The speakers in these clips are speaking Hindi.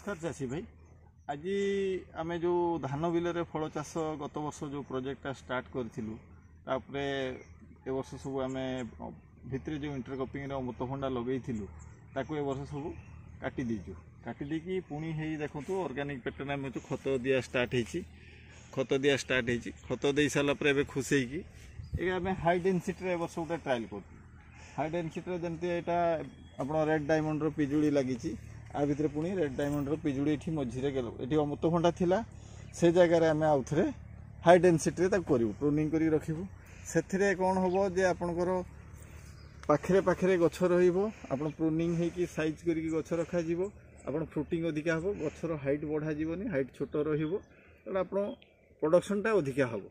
नमस्कार चाषी भाई। आज आम जो धान बिल फल चाष गत वर्ष जो प्रोजेक्टा स्टार्ट करूँ ए वर्ष सब आम भितर जो इंटरक्रॉपिंग अमृतभंडा लगेलु ताकू ए वर्ष सब काटी दीचु काटिदी पुणी है देखो ऑर्गेनिक पैटर्न आम जो खत दिया स्टार्ट खत दे सारापर खुशी ये आम हाई डेनसीटी वर्ष गोटे ट्रायल कर हाई डेनसीटी जमी यहाँ आप रेड डायमंड पिजुड़ी लगी आ भितर पुणी रेड डायमंड पिजुड़ी ये मझीरे ये अमृतभंडा थिला से जगार आम आउ थे हाई डेनसीटी करूँ प्रूनिंग कर रखू से कौन हम जे आपणकर पाखरे पाखरे गछ रप प्रूनिंग होगी साइज कर गछ रखा आप फ्रुटिंग अधिका हम गचर हाइट बढ़ा जीवनी हाइट छोट रप प्रोडक्शनटा अधिका हम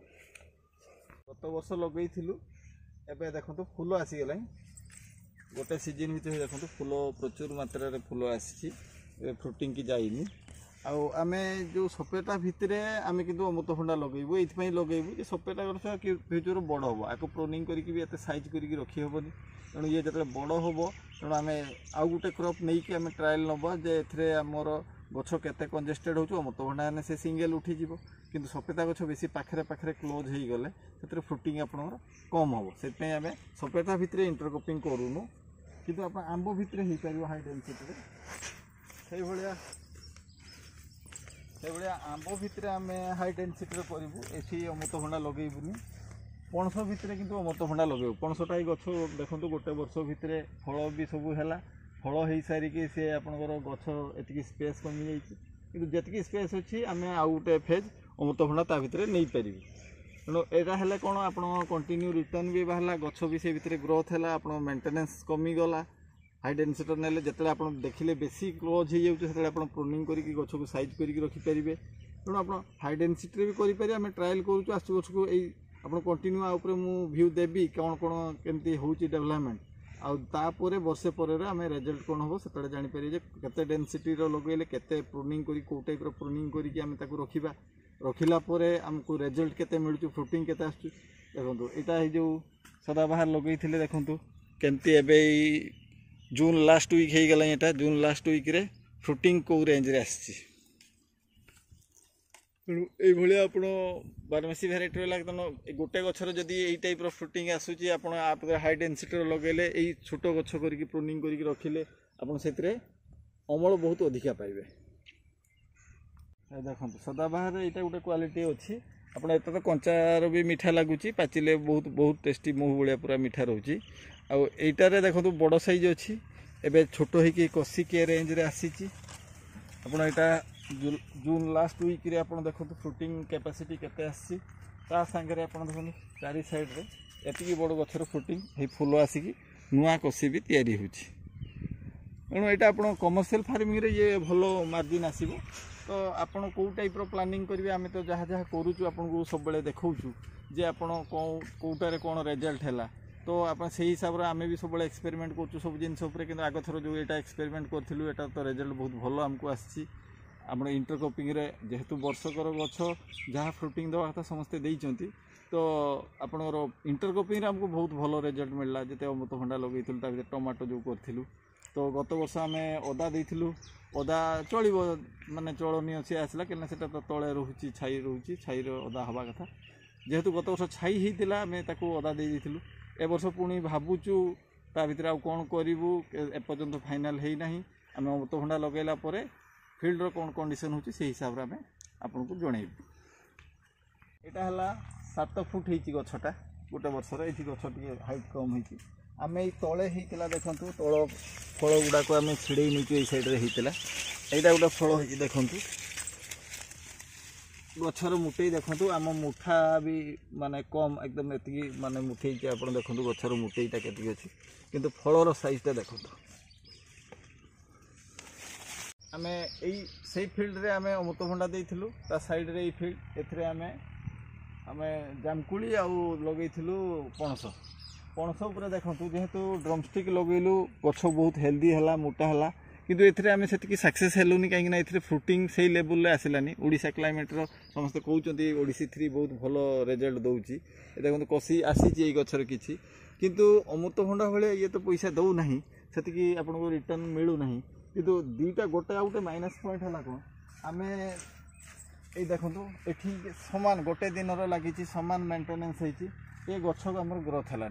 गत वर्ष लगेलु एवं देखो फूल आसीगला गोटे सीजन भितर देखो फूल प्रचुर मात्रा रे फूल आसी फ्रुटिंग की जाइनी आम जो सपेटा भितर आम कि अमृतभंडा लगेबू ये लगेबू सपेटा गछ फ्यूचर बड़ हम आपको प्रोनिंग करके साइज कर रखी हेनी तेणु ये जो बड़ हम तेणु आम आउ गोटे क्रॉप नहीं कि आम ट्रायल नवा जे ए आमर गछ केते कंजेस्टेड हो अमृतभंडा ने से सिंगल उठीज किंतु सपेता गछ बेसी पाखरे पाखरे क्लोज हो गले से फ्रुटिंग आपंकर कम हम से आम सपेता भितर इंटरक्रॉपिंग करूनु किंतु आप आंब भितर हो पार हाई डेनसीटी से भाया आंब भितर आम हाई डेनसीटी करूँ ये अमृतभंडा लगेबूनी पणस भितर किंतु अमृतभंडा लगेबू पणसटा गछ देखो गोटे वर्ष भितर फल भी सब है फल हो सारिकी सी आपंकर गछ एति स्पेस कमी जाइए कि स्पेस अच्छी आम आउ गोटे फेज अमृतभंडा ता भितर नहीं पारि तेणु यहाँ है कौन आप कंटिन्यू रिटर्न भी बाहर गछ भी से भितर ग्रोथ है आप मेंटेनेंस कमीगला हाई डेनसीटी नेले जिते आप देखिले बेसी क्लोज हो जाए आप प्रूनिंग करके गछ को साइज करके रखिपारे तेणु आप हाई डेनसीटी भी करें आम ट्रायल करूँ आस गछ को आप कंटिन्यू आउे मु व्यू देवी कौन कौन केमती हो डेवलपमेंट आउे वर्षे पर आम रिजल्ट कौन हम से जापर केते डेनसीटी लगेले केते प्रूनिंग करी को टाइप प्रूनिंग करके आम रखा रखिला आमको रिजल्ट केते मिलूँ फ्रुटिंग केते आसुँ देखो यहाँ जो सदाबाहार लगे देखो केमती एवं जून लास्ट वीक हो गला यहाँ जून लास्ट वीक रे फ्रुटिंग कौ रेंज रे आसी तेणु ये आप बारमासी भेराइटी लगे गोटे गचर जदि यही टाइप फ्रुटिंग आसूची आप हाई डेनसीटी लगेले यही छोट गछ करके प्रूनिंग करके रखिले आपन से अमल बहुत अधिका पाइबे देखो सदाबाहार यहाँ गोटे क्वालिटी अच्छी आपड़ एत तो कंचार भी मीठा लगुच पाचिले बहुत बहुत टेस्टी मुह भाया पूरा मीठा रोचे आईटारे देखो बड़ साइज अच्छी एवं छोट हो कषिक रेंज रे आसी यहाँ जून लास्ट वीक रे आप देखो फ्रुटिंग कैपेसिटी केते आसी ता सांगे आप देखो चारि साइड रे एति बड़ गछर फ्रुटिंग हे फूल आसिकी नुआ कषि भी तैयारी होची तेणु यहाँ आप कमर्शियल फार्मिंग रे ये भल मार्जिन आसो तो आपड़ कौ टाइप प्लानिंग करेंगे आम तो जहाँ जहाँ करूँ आपको सब देखा जे आपड़ कौटारे कौन रिजल्ट है तो आप से हिसाब से आम भी सब एक्सपेरिमेंट कर सब जिन कि आग थर जो यहाँ एक्सपेरिमेंट करूँ यहाँ तो रिजल्ट बहुत भल आमको आसी आप इंटरक्रॉपिंग रे जेहेतु वर्षकर गछ जहाँ फ्रुटिंग देवा कथा समस्ते देइचंती तो आपणर इंटरक्रॉपिंग आमको बहुत भल रिजल्ट मिलला जिते अमृतभंडा लगेइथिलु ता भितर टमाटो जो करथिलु तो गत वर्ष आम अदा देइथिलु अदा चलिबो माने चलनी सी आसला कि सेटा तो तले रोची छाई रोची छाई अदा हवा कथा जेहेतु गत वर्ष छाई होता आम ताकू अदा दे देइथिलु ए वर्ष पुणी भावुचु ता भितर आ कौन करूँ एपर्यंत फाइनाल है ना आम अमृतभंडा लगेला परे फील्ड रो कौन कंडीशन होची से हिसाब रे आम आपको जनइबू यहाँ है 7 फुट होती गछटा गोटे वर्ष ये गछ टे हाइट कम होती आम ये तले होता देखूँ तल फल गुड़ाक आम छिड़े नहीं सैड्रे होता यहाँ गोटे फल हो देखूँ गछर मुठे देखूँ आम मुठा भी माने कम एकदम ये माने मुठे आप देखो गछर मुठेटा के अच्छी किंतु फलर साइजटा देखो आम यही फिल्ड रे आम अमृतभंडा देइथिलु ता साइड रे फील्ड एथरे आम जामकुली आउ लगेइथिलु पणस पणस पूरा देखंतु जेहेतु ड्रमस्टिक लगेलु गछ बहुत हेल्दी है मोटा है किंतु एथरे आम से सक्सेस हेलुनी कहीं एथरे फ्रुटिंग से लेवल रे आसिलानी ओडिशा क्लाइमेट रो समस्त कहउचंती ओडिसी 3 बहुत भल रिजल्ट दउची देखो कषि आसीची ए गछर किछि किंतु अमृतभंडा भले ये तो पैसा दउ नाही सेतिकी आपनको रिटर्न मिलू नाही किंतु दुईटा गोटे आ गोटे माइनस पॉइंट है कौन आम ये देखो ये सामान गोटे दिन लगी सामान मेंटेनेंस ये गछ को आम ग्रोथ है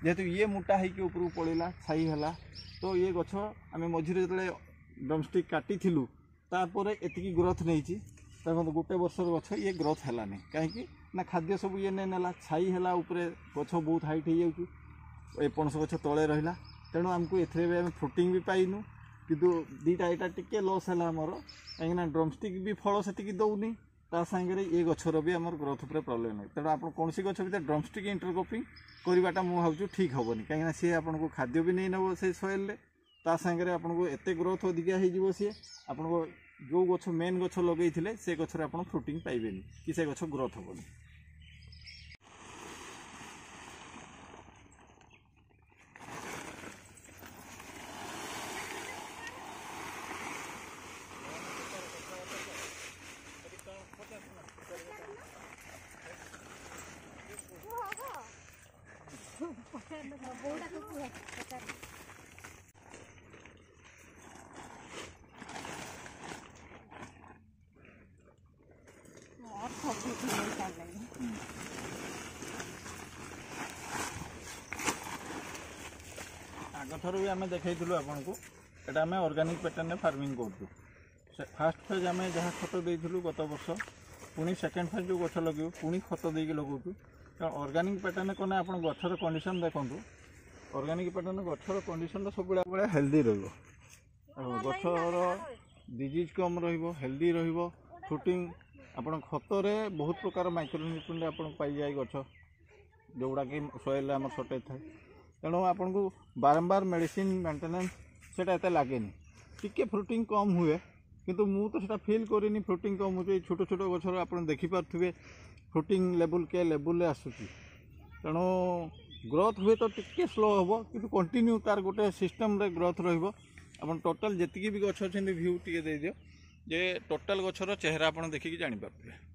जेहेतु ये मोटा होकर उपरକୁ पड़ा छाई है तो ये गछ आम मझे जो ड्रमस्टिक काटी तापर एतिकी ग्रोथ नहीं देखो गोटे वर्षर गछ ये ग्रोथ है कहीं ना खाद्य सब ये नहीं नेला छाई है उपरे गछ बहुत हाइट हो जाए पणस गछ तले रहा तेणु आमको ए फ्रुटिंग भी पाइनु किंतु दीटा यहाँ टिके लॉस है आमर कहीं ड्रमस्टिक भी फल से दौनी ता सागर ये गचर भी आम ग्रोथ पर प्रॉब्लम नहीं तेणु आप कौन गच भी ड्रमस्टिक इंटरक्रॉपिंग करवाटा मुझे भावुँ ठीक हेनी कहीं सी आपको खाद्य भी नहीं नब से सॉइल ता सागर आपको एत ग्रोथ अधिका हो सी आपको जो गछ मेन गछ लगे से गचर आप फ्रुटिंग पाइबे कि से गछ ग्रोथ हेनी। आग थर भी आम देखु आपन को एटा आम ऑर्गेनिक पैटर्न फार्मिंग कर फास्ट फेज आम जहाँ खत देलु गत वर्ष पुणी सेकेंड फेज जो गछ लगे पुणी खत देकी लगाऊँ कारण ऑर्गेनिक पैटर्न कने आप गछर कंडीशन देखूँ ऑर्गेनिक पैटर्न गछर कंडीशन सब हेल्दी गछर डिजीज कम हेल्दी फ्रुटिंग आपण खतरे बहुत प्रकार माइक्रोन्यूट्रिएंट आपन पाई जाए गछ जोड़ा कि सॉइल आम शॉर्टेज थाए तेणु आपन को बारंबार मेडिसिन मेंटेनेंस सेटा एते लागेनी टिके फ्रुटिंग कम हुए किंतु मु तो सेटा फील करिनी फ्रुटिंग कम हो छोट छोट गछर आपन देखि पारथुबे फ्रुटिंग लेवल के लेवल आसुची तेणु ग्रोथ हुए तो टिके स्लो हम किंतु कंटिन्यू तार गोटे सिस्टम रे ग्रोथ रहिबो आपन टोटल जेतिकी भी गछ अछन व्यू टिके दे दियो जे टोटल गछर चेहरा आपन देखि कि जानि पारथुबे।